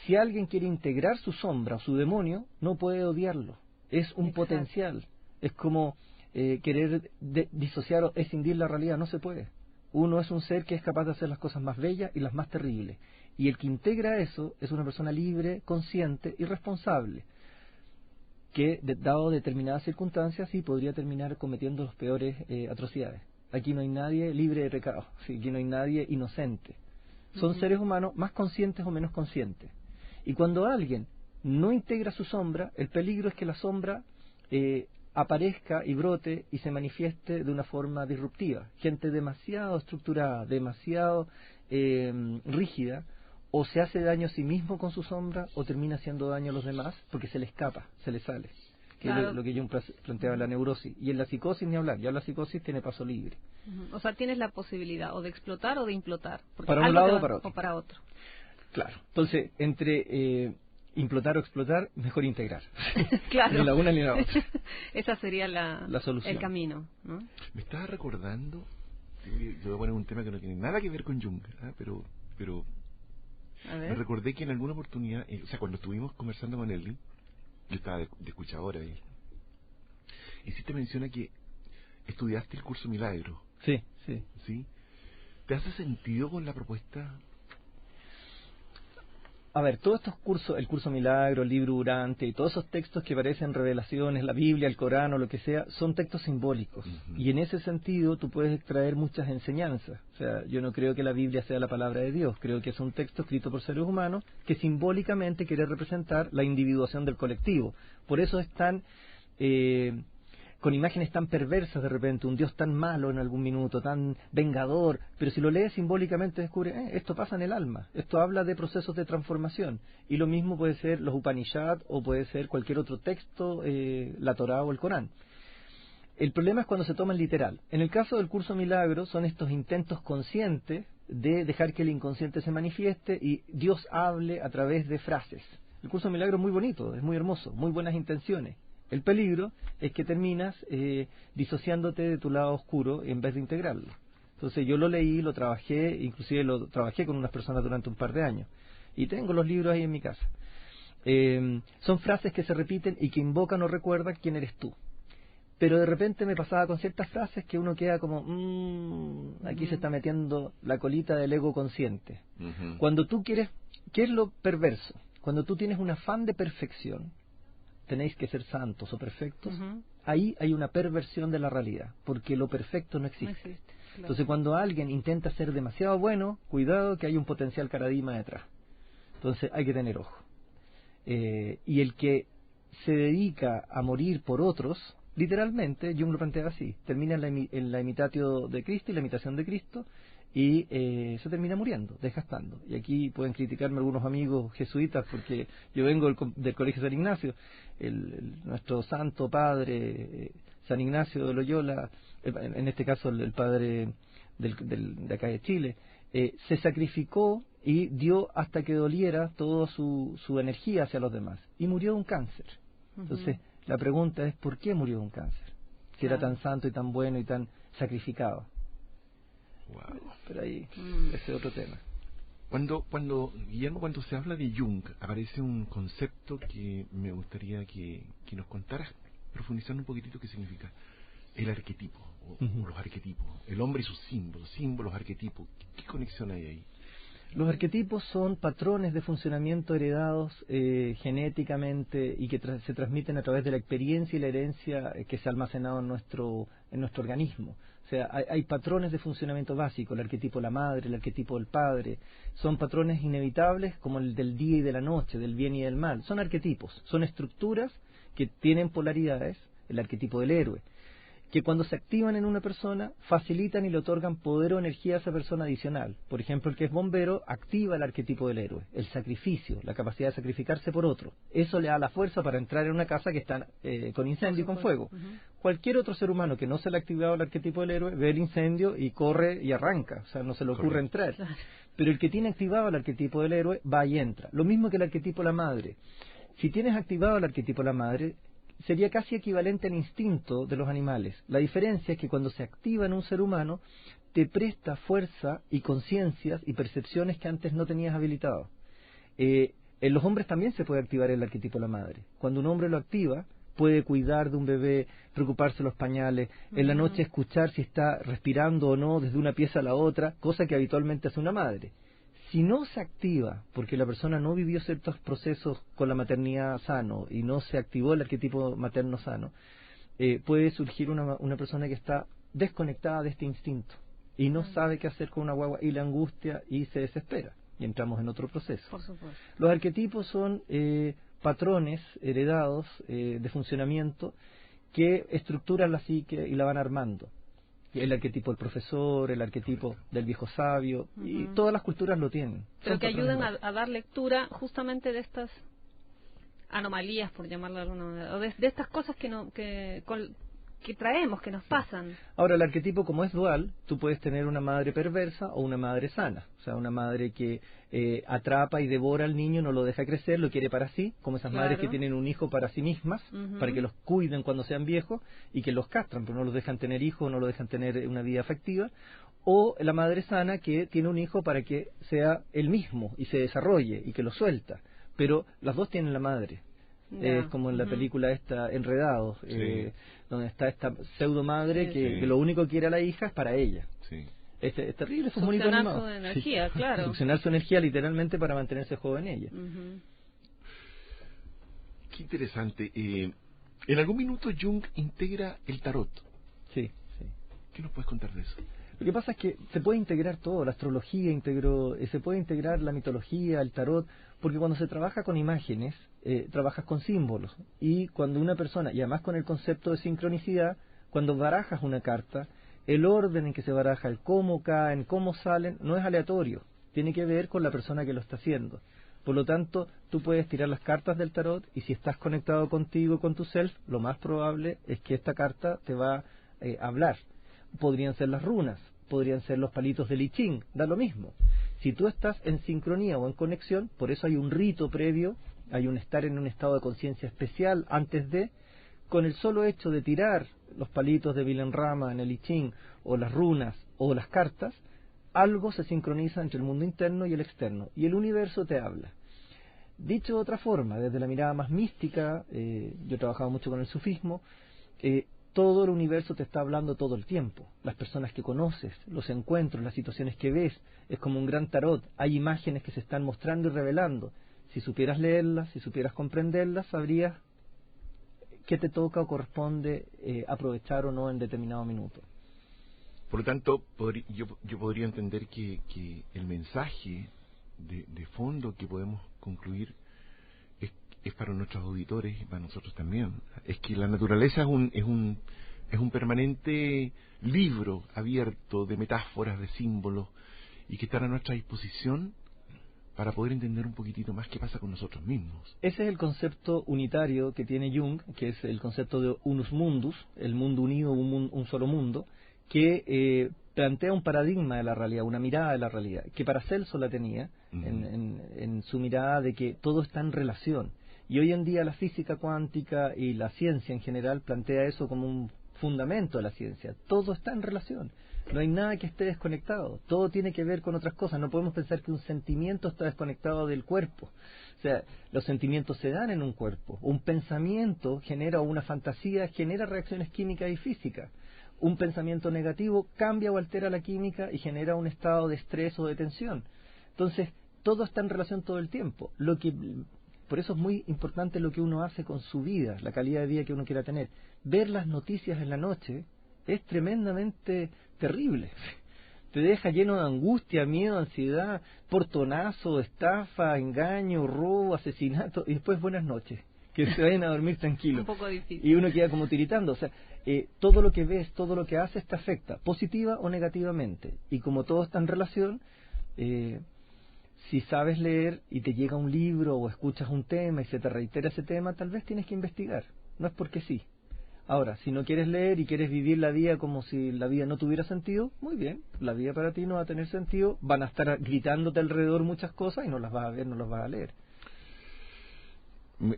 Si alguien quiere integrar su sombra o su demonio, no puede odiarlo. Es un potencial. Es como querer disociar o escindir la realidad. No se puede. Uno es un ser que es capaz de hacer las cosas más bellas y las más terribles. Y el que integra eso es una persona libre, consciente y responsable, que, dado determinadas circunstancias, sí podría terminar cometiendo las peores atrocidades. Aquí no hay nadie libre de pecado. ¿Sí? Aquí no hay nadie inocente. Son seres humanos más conscientes o menos conscientes. Y cuando alguien no integra su sombra, el peligro es que la sombra aparezca y brote y se manifieste de una forma disruptiva. Gente demasiado estructurada, demasiado rígida, o se hace daño a sí mismo con su sombra o termina haciendo daño a los demás porque se le escapa, se le sale. Que claro. Es lo que yo planteaba en la neurosis. Y en la psicosis ni hablar, ya la psicosis tiene paso libre. O sea, tienes la posibilidad o de explotar o de implotar. Para un lado o para otro. Claro. Entonces, entre implotar o explotar, mejor integrar. Claro. Ni la una ni la otra. Esa sería la solución. El camino, ¿no? Me estaba recordando, yo voy a poner un tema que no tiene nada que ver con Jung, pero me recordé que en alguna oportunidad, o sea, cuando estuvimos conversando con Ellie, yo estaba de escuchadora ahí, y sí te menciona que estudiaste el curso Milagro. Sí. ¿Sí? ¿Te hace sentido con la propuesta? A ver, todos estos cursos, el curso Milagro, el libro Durante y todos esos textos que parecen revelaciones, la Biblia, el Corán o lo que sea, son textos simbólicos. Y en ese sentido tú puedes extraer muchas enseñanzas. O sea, yo no creo que la Biblia sea la palabra de Dios. Creo que es un texto escrito por seres humanos que simbólicamente quiere representar la individuación del colectivo. Por eso es tan... con imágenes tan perversas de repente, un Dios tan malo en algún minuto, tan vengador, pero si lo lees simbólicamente descubre, esto pasa en el alma, esto habla de procesos de transformación, y lo mismo puede ser los Upanishad o puede ser cualquier otro texto, la Torá o el Corán. El problema es cuando se toman literal. En el caso del curso Milagro son estos intentos conscientes de dejar que el inconsciente se manifieste y Dios hable a través de frases. El curso Milagro es muy bonito, es muy hermoso, muy buenas intenciones. El peligro es que terminas disociándote de tu lado oscuro en vez de integrarlo. Entonces yo lo leí, lo trabajé, inclusive lo trabajé con unas personas durante un par de años. Y tengo los libros ahí en mi casa. Son frases que se repiten y que invocan o recuerdan quién eres tú. pero de repente me pasaba con ciertas frases que uno queda como, aquí se está metiendo la colita del ego consciente. Cuando tú quieres, ¿qué es lo perverso? Cuando tú tienes un afán de perfección, tenéis que ser santos o perfectos, ahí hay una perversión de la realidad, porque lo perfecto no existe. Claro. Entonces cuando alguien intenta ser demasiado bueno, cuidado que hay un potencial caradima detrás. Entonces hay que tener ojo. Y el que se dedica a morir por otros, literalmente, Jung lo plantea así, termina en la imitatio de Cristo y la imitación de Cristo, y se termina muriendo, desgastando. Y aquí pueden criticarme algunos amigos jesuitas, porque yo vengo del Colegio San Ignacio, nuestro santo padre, San Ignacio de Loyola, en este caso el padre de acá de Chile, se sacrificó y dio hasta que doliera toda su energía hacia los demás, y murió de un cáncer. Entonces, la pregunta es, ¿por qué murió de un cáncer? Si era tan santo y tan bueno y tan sacrificado. Wow. Pero ahí, ese es otro tema. Guillermo, cuando se habla de Jung, aparece un concepto que me gustaría que nos contaras, profundizando un poquitito, qué significa el arquetipo, o los arquetipos, el hombre y sus símbolos, arquetipos. ¿Qué conexión hay ahí? Los arquetipos son patrones de funcionamiento heredados genéticamente y que se transmiten a través de la experiencia y la herencia que se ha almacenado en nuestro organismo. O sea, hay patrones de funcionamiento básicos, el arquetipo de la madre, el arquetipo del padre. Son patrones inevitables como el del día y de la noche, del bien y del mal. Son arquetipos, son estructuras que tienen polaridades, el arquetipo del héroe, que cuando se activan en una persona facilitan y le otorgan poder o energía a esa persona adicional. Por ejemplo, el que es bombero activa el arquetipo del héroe, el sacrificio, la capacidad de sacrificarse por otro. Eso le da la fuerza para entrar en una casa que está con incendio y con fuego. Cualquier otro ser humano que no se le ha activado el arquetipo del héroe ve el incendio y corre y arranca, o sea, no se le ocurre entrar. Claro. Pero el que tiene activado el arquetipo del héroe va y entra. Lo mismo que el arquetipo de la madre. Si tienes activado el arquetipo de la madre, sería casi equivalente al instinto de los animales. La diferencia es que cuando se activa en un ser humano, te presta fuerza y conciencias y percepciones que antes no tenías habilitado. En los hombres también se puede activar el arquetipo de la madre. Cuando un hombre lo activa, puede cuidar de un bebé, preocuparse de los pañales, en la noche escuchar si está respirando o no desde una pieza a la otra, cosa que habitualmente hace una madre. Si no se activa, porque la persona no vivió ciertos procesos con la maternidad sano y no se activó el arquetipo materno sano, puede surgir una persona que está desconectada de este instinto y no sabe qué hacer con una guagua y la angustia y se desespera. Y entramos en otro proceso. Por supuesto. Los arquetipos son patrones heredados de funcionamiento que estructuran la psique y la van armando. El arquetipo del profesor, el arquetipo del viejo sabio, y todas las culturas lo tienen. Pero que ayudan a dar lectura justamente de estas anomalías, por llamarlo de alguna manera, o de estas cosas que traemos, que nos pasan. Ahora, el arquetipo, como es dual, tú puedes tener una madre perversa o una madre sana. O sea, una madre que atrapa y devora al niño, no lo deja crecer, lo quiere para sí, como esas madres que tienen un hijo para sí mismas, para que los cuiden cuando sean viejos, y que los castran, pero no los dejan tener hijos, no los dejan tener una vida afectiva. O la madre sana que tiene un hijo para que sea él mismo y se desarrolle y que lo suelta. Pero las dos tienen la madre. Es como en la película esta, Enredados, donde está esta pseudo madre que lo único que quiere a la hija es para ella. Sí. Es terrible, es un bonito animado. Succionar su energía, claro. Succionar su energía literalmente para mantenerse joven ella. Qué interesante. En algún minuto Jung integra el tarot. Sí. ¿Qué nos puedes contar de eso? Lo que pasa es que se puede integrar todo, la astrología se puede integrar la mitología, el tarot, porque cuando se trabaja con imágenes, trabajas con símbolos. Y cuando una persona, y además con el concepto de sincronicidad, cuando barajas una carta, el orden en que se baraja, el cómo caen, cómo salen, no es aleatorio, tiene que ver con la persona que lo está haciendo. Por lo tanto, tú puedes tirar las cartas del tarot y si estás conectado contigo, con tu self, lo más probable es que esta carta te va a hablar. Podrían ser las runas, podrían ser los palitos del I Ching, da lo mismo. Si tú estás en sincronía o en conexión, por eso hay un rito previo, hay un estar en un estado de conciencia especial antes de, con el solo hecho de tirar los palitos de Vilen Rama en el I Ching, o las runas, o las cartas, algo se sincroniza entre el mundo interno y el externo, y el universo te habla. Dicho de otra forma, desde la mirada más mística, yo he trabajado mucho con el sufismo, todo el universo te está hablando todo el tiempo. Las personas que conoces, los encuentros, las situaciones que ves, es como un gran tarot. Hay imágenes que se están mostrando y revelando. Si supieras leerlas, si supieras comprenderlas, sabrías qué te toca o corresponde aprovechar o no en determinado minuto. Por lo tanto, yo podría entender que el mensaje de fondo que podemos concluir es para nuestros auditores y para nosotros también. Es que la naturaleza es un permanente libro abierto de metáforas, de símbolos, y que está a nuestra disposición para poder entender un poquitito más qué pasa con nosotros mismos. Ese es el concepto unitario que tiene Jung, que es el concepto de unus mundus, el mundo unido, un solo mundo, que plantea un paradigma de la realidad, una mirada de la realidad, que Paracelso la tenía en su mirada de que todo está en relación. Y hoy en día la física cuántica y la ciencia en general plantea eso como un fundamento de la ciencia. Todo está en relación. No hay nada que esté desconectado. Todo tiene que ver con otras cosas. No podemos pensar que un sentimiento está desconectado del cuerpo. O sea, los sentimientos se dan en un cuerpo. Un pensamiento genera, o una fantasía genera reacciones químicas y físicas. Un pensamiento negativo cambia o altera la química y genera un estado de estrés o de tensión. Entonces, todo está en relación todo el tiempo. Por eso es muy importante lo que uno hace con su vida, la calidad de vida que uno quiera tener. Ver las noticias en la noche es tremendamente terrible. Te deja lleno de angustia, miedo, ansiedad, portonazo, estafa, engaño, robo, asesinato, y después buenas noches, que se vayan a dormir tranquilos. Un poco difícil. Y uno queda como tiritando. O sea, todo lo que ves, todo lo que haces te afecta, positiva o negativamente. Y como todo está en relación, si sabes leer y te llega un libro o escuchas un tema y se te reitera ese tema, tal vez tienes que investigar. No es porque sí. Ahora, si no quieres leer y quieres vivir la vida como si la vida no tuviera sentido, muy bien, la vida para ti no va a tener sentido, van a estar gritándote alrededor muchas cosas y no las vas a ver, no las vas a leer.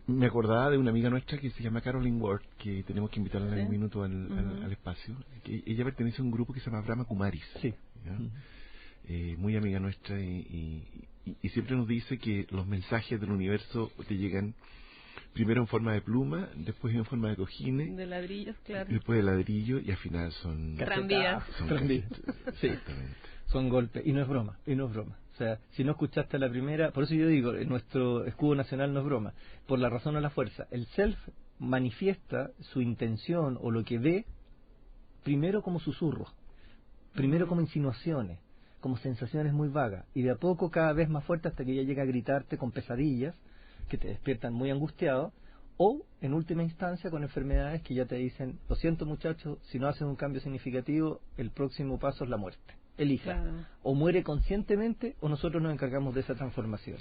Me acordaba de una amiga nuestra que se llama Caroline Ward, que tenemos que invitarla en un minuto al espacio. Que ella pertenece a un grupo que se llama Brahma Kumaris. Sí. Muy amiga nuestra y siempre nos dice que los mensajes del universo te llegan primero en forma de pluma, después en forma de cojines, de ladrillos, claro, después de ladrillo, y al final son tranvías. Sí, son golpes, y no es broma. O sea, si no escuchaste la primera, por eso yo digo, nuestro escudo nacional no es broma, por la razón o la fuerza. El self manifiesta su intención o lo que ve primero como susurros, primero como insinuaciones, como sensaciones muy vagas, y de a poco cada vez más fuerte hasta que ya llega a gritarte con pesadillas que te despiertan muy angustiado, o en última instancia con enfermedades que ya te dicen, lo siento muchachos, si no haces un cambio significativo, el próximo paso es la muerte. Elija, claro. O muere conscientemente o nosotros nos encargamos de esa transformación.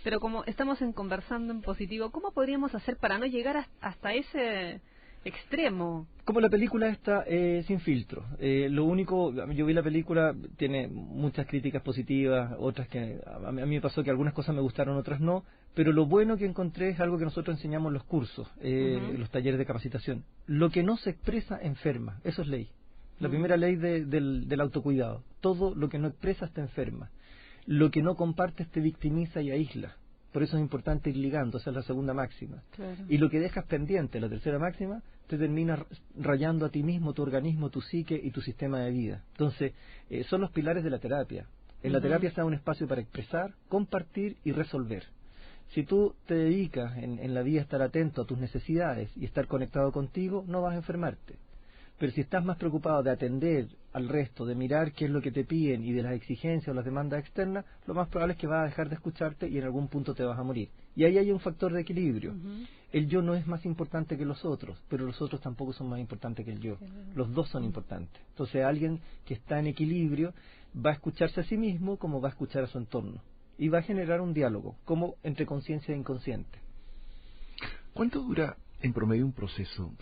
Pero como estamos conversando en positivo, ¿cómo podríamos hacer para no llegar hasta ese extremo? Como la película está sin filtro. Lo único, yo vi la película, tiene muchas críticas positivas, otras que a mí me pasó que algunas cosas me gustaron, otras no, pero lo bueno que encontré es algo que nosotros enseñamos en los cursos, los talleres de capacitación. Lo que no se expresa enferma, eso es ley. La primera ley del autocuidado. Todo lo que no expresas te enferma. Lo que no compartes te victimiza y aísla. Por eso es importante ir ligando, esa es la segunda máxima. Claro. Y lo que dejas pendiente, la tercera máxima, te termina rayando a ti mismo, tu organismo, tu psique y tu sistema de vida. Entonces, son los pilares de la terapia. En la terapia está un espacio para expresar, compartir y resolver. Si tú te dedicas en la vida a estar atento a tus necesidades y estar conectado contigo, no vas a enfermarte. Pero si estás más preocupado de atender al resto, de mirar qué es lo que te piden y de las exigencias o las demandas externas, lo más probable es que vas a dejar de escucharte y en algún punto te vas a morir. Y ahí hay un factor de equilibrio. El yo no es más importante que los otros, pero los otros tampoco son más importantes que el yo. Los dos son importantes. Entonces alguien que está en equilibrio va a escucharse a sí mismo como va a escuchar a su entorno. Y va a generar un diálogo, como entre conciencia e inconsciente. ¿Cuánto dura en promedio un proceso?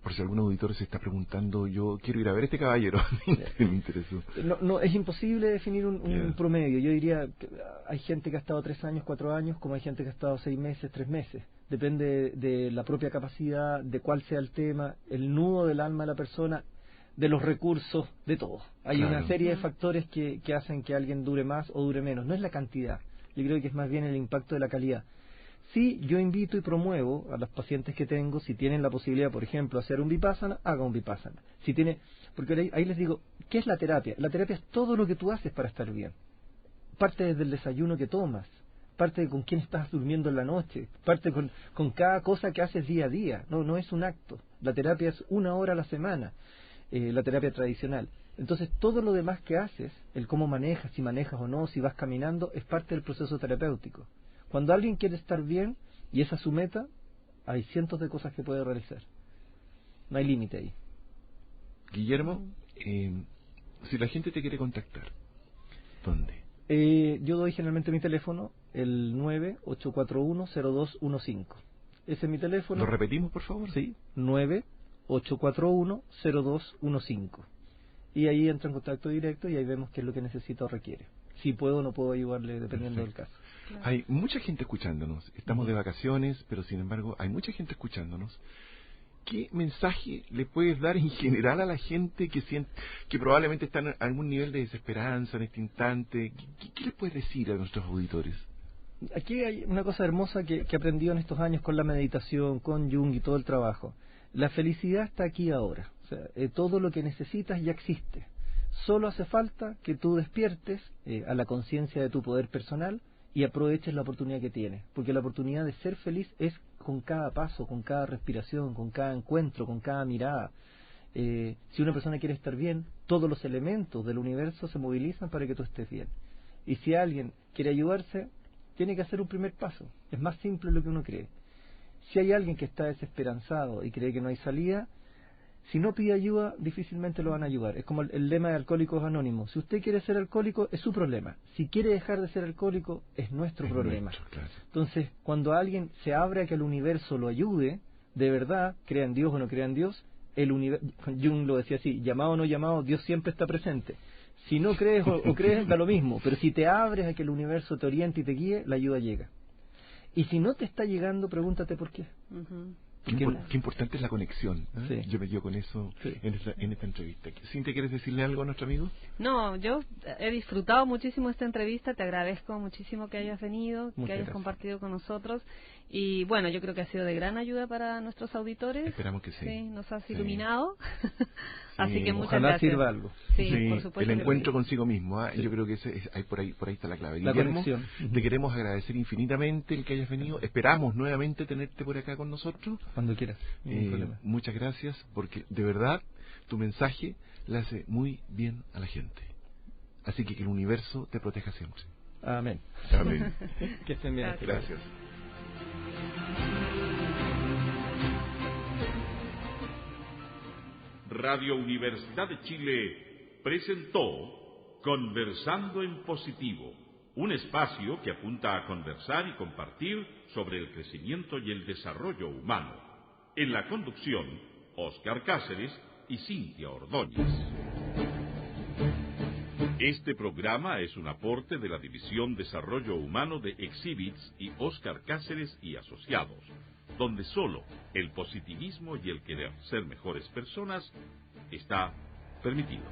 Por si algún auditor se está preguntando, yo quiero ir a ver a este caballero, me interesó. No, es imposible definir un promedio. Yo diría que hay gente que ha estado 3 años, 4 años, como hay gente que ha estado 6 meses, 3 meses. Depende de la propia capacidad, de cuál sea el tema, el nudo del alma de la persona, de los recursos, de todo. Hay una serie de factores que hacen que alguien dure más o dure menos. No es la cantidad, yo creo que es más bien el impacto de la calidad. Sí, yo invito y promuevo a los pacientes que tengo, si tienen la posibilidad, por ejemplo, hacer un vipassana, haga un vipassana. Si tiene, porque ahí les digo, ¿qué es la terapia? La terapia es todo lo que tú haces para estar bien. Parte desde el desayuno que tomas, parte de con quién estás durmiendo en la noche, parte con cada cosa que haces día a día. No es un acto. La terapia es 1 hora a la semana, la terapia tradicional. Entonces, todo lo demás que haces, el cómo manejas, si manejas o no, si vas caminando, es parte del proceso terapéutico. Cuando alguien quiere estar bien, y esa es su meta, hay cientos de cosas que puede realizar. No hay límite ahí. Guillermo, si la gente te quiere contactar, ¿dónde? Yo doy generalmente mi teléfono, el 9-841-0215. Ese es mi teléfono. ¿Lo repetimos, por favor? Sí, 9-841-0215. Y ahí entra en contacto directo y ahí vemos qué es lo que necesita o requiere. Si puedo o no puedo ayudarle, dependiendo del caso. Claro. Hay mucha gente escuchándonos. Estamos de vacaciones, pero sin embargo hay mucha gente escuchándonos. ¿Qué mensaje le puedes dar en general a la gente que siente, que probablemente está en algún nivel de desesperanza en este instante? ¿Qué les puedes decir a nuestros auditores? Aquí hay una cosa hermosa que he aprendido en estos años con la meditación, con Jung y todo el trabajo. La felicidad está aquí ahora. O sea, todo lo que necesitas ya existe. Solo hace falta que tú despiertes a la conciencia de tu poder personal y aproveches la oportunidad que tienes. Porque la oportunidad de ser feliz es con cada paso, con cada respiración, con cada encuentro, con cada mirada. Si una persona quiere estar bien, todos los elementos del universo se movilizan para que tú estés bien. Y si alguien quiere ayudarse, tiene que hacer un primer paso. Es más simple de lo que uno cree. Si hay alguien que está desesperanzado y cree que no hay salida, si no pide ayuda, difícilmente lo van a ayudar. Es como el lema de Alcohólicos Anónimos. Si usted quiere ser alcohólico, es su problema. Si quiere dejar de ser alcohólico, es nuestro problema. Claro. Entonces, cuando alguien se abre a que el universo lo ayude, de verdad, crea en Dios o no crea en Dios, Jung lo decía así, llamado o no llamado, Dios siempre está presente. Si no crees o crees, da lo mismo. Pero si te abres a que el universo te oriente y te guíe, la ayuda llega. Y si no te está llegando, pregúntate por qué. Qué importante es la conexión, ¿eh? Sí. Yo me quedo con eso Sí. en esta entrevista. Cintia, ¿quieres decirle algo a nuestro amigo? No, yo he disfrutado muchísimo esta entrevista, te agradezco muchísimo que hayas venido, Muchas que hayas gracias. compartido con nosotros y bueno, yo creo que ha sido de gran ayuda para nuestros auditores. Esperamos que sí. Sí, nos has Sí. iluminado. Así que muchas Ojalá gracias. sirva algo. Sí, por supuesto. El que encuentro sí. consigo mismo, ¿eh? Sí. Yo creo que por ahí está la clave. La Guillermo, conexión. te queremos agradecer infinitamente el que hayas venido. Esperamos nuevamente tenerte por acá con nosotros. Cuando quieras. Ningún problema. Muchas gracias, porque de verdad tu mensaje le hace muy bien a la gente. Así que el universo te proteja siempre. Amén. Amén. Que estén bien. Gracias. Radio Universidad de Chile presentó Conversando en Positivo, un espacio que apunta a conversar y compartir sobre el crecimiento y el desarrollo humano. En la conducción, Óscar Cáceres y Cintia Ordóñez. Este programa es un aporte de la División Desarrollo Humano de Exhibits y Óscar Cáceres y Asociados, donde solo el positivismo y el querer ser mejores personas está permitido.